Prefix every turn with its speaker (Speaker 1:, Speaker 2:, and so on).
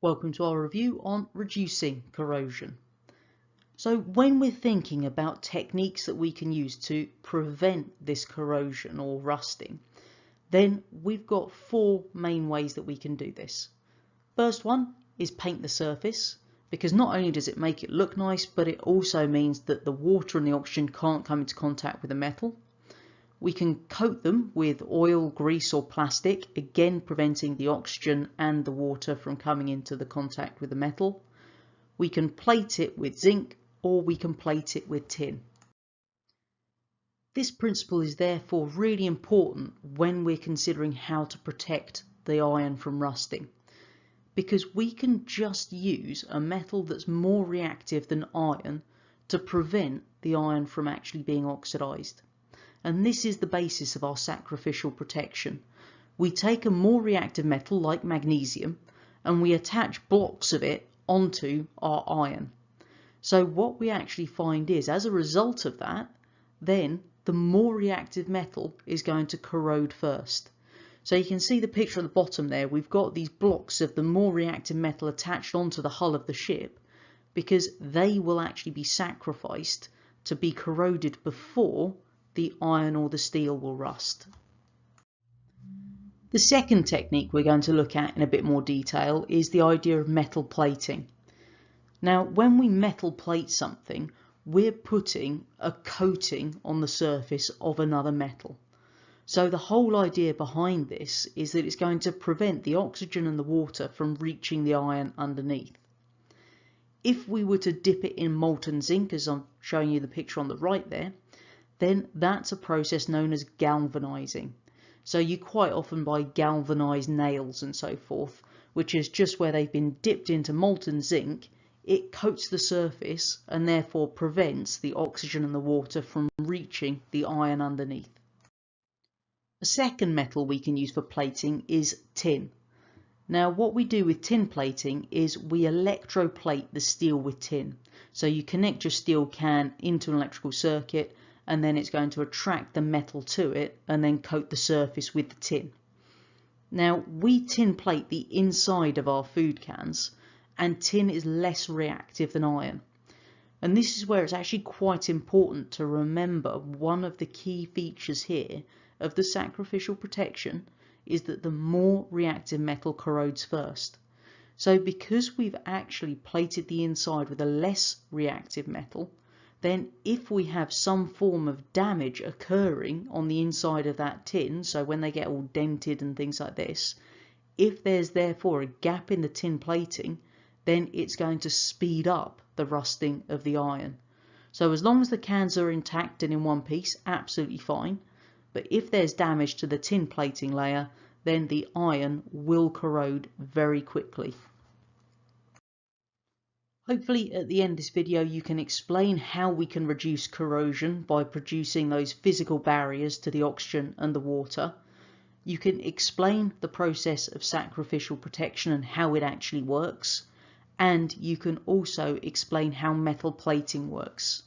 Speaker 1: Welcome to our review on reducing corrosion. So when we're thinking about techniques that we can use to prevent this corrosion or rusting, then we've got four main ways that we can do this. First one is paint the surface, because not only does it make it look nice, but it also means that the water and the oxygen can't come into contact with the metal. We can coat them with oil, grease or plastic, again preventing the oxygen and the water from coming into the contact with the metal. We can plate it with zinc or we can plate it with tin. This principle is therefore really important when we're considering how to protect the iron from rusting, because we can just use a metal that's more reactive than iron to prevent the iron from actually being oxidized. And this is the basis of our sacrificial protection. We take a more reactive metal like magnesium and we attach blocks of it onto our iron. So what we actually find is, as a result of that, then the more reactive metal is going to corrode first. So you can see the picture at the bottom there. We've got these blocks of the more reactive metal attached onto the hull of the ship because they will actually be sacrificed to be corroded before the iron or the steel will rust. The second technique we're going to look at in a bit more detail is the idea of metal plating. Now, when we metal plate something, we're putting a coating on the surface of another metal. So the whole idea behind this is that it's going to prevent the oxygen and the water from reaching the iron underneath. If we were to dip it in molten zinc, as I'm showing you the picture on the right there, then that's a process known as galvanizing. So you quite often buy galvanized nails and so forth, which is just where they've been dipped into molten zinc. It coats the surface and therefore prevents the oxygen and the water from reaching the iron underneath. A second metal we can use for plating is tin. Now what we do with tin plating is we electroplate the steel with tin. So you connect your steel can into an electrical circuit, and then it's going to attract the metal to it and then coat the surface with the tin. Now we tin plate the inside of our food cans, and tin is less reactive than iron. And this is where it's actually quite important to remember one of the key features here of the sacrificial protection is that the more reactive metal corrodes first. So because we've actually plated the inside with a less reactive metal, then if we have some form of damage occurring on the inside of that tin, so when they get all dented and things like this, if there's therefore a gap in the tin plating, then it's going to speed up the rusting of the iron. So as long as the cans are intact and in one piece, absolutely fine. But if there's damage to the tin plating layer, then the iron will corrode very quickly. Hopefully at the end of this video you can explain how we can reduce corrosion by producing those physical barriers to the oxygen and the water. You can explain the process of sacrificial protection and how it actually works. And you can also explain how metal plating works.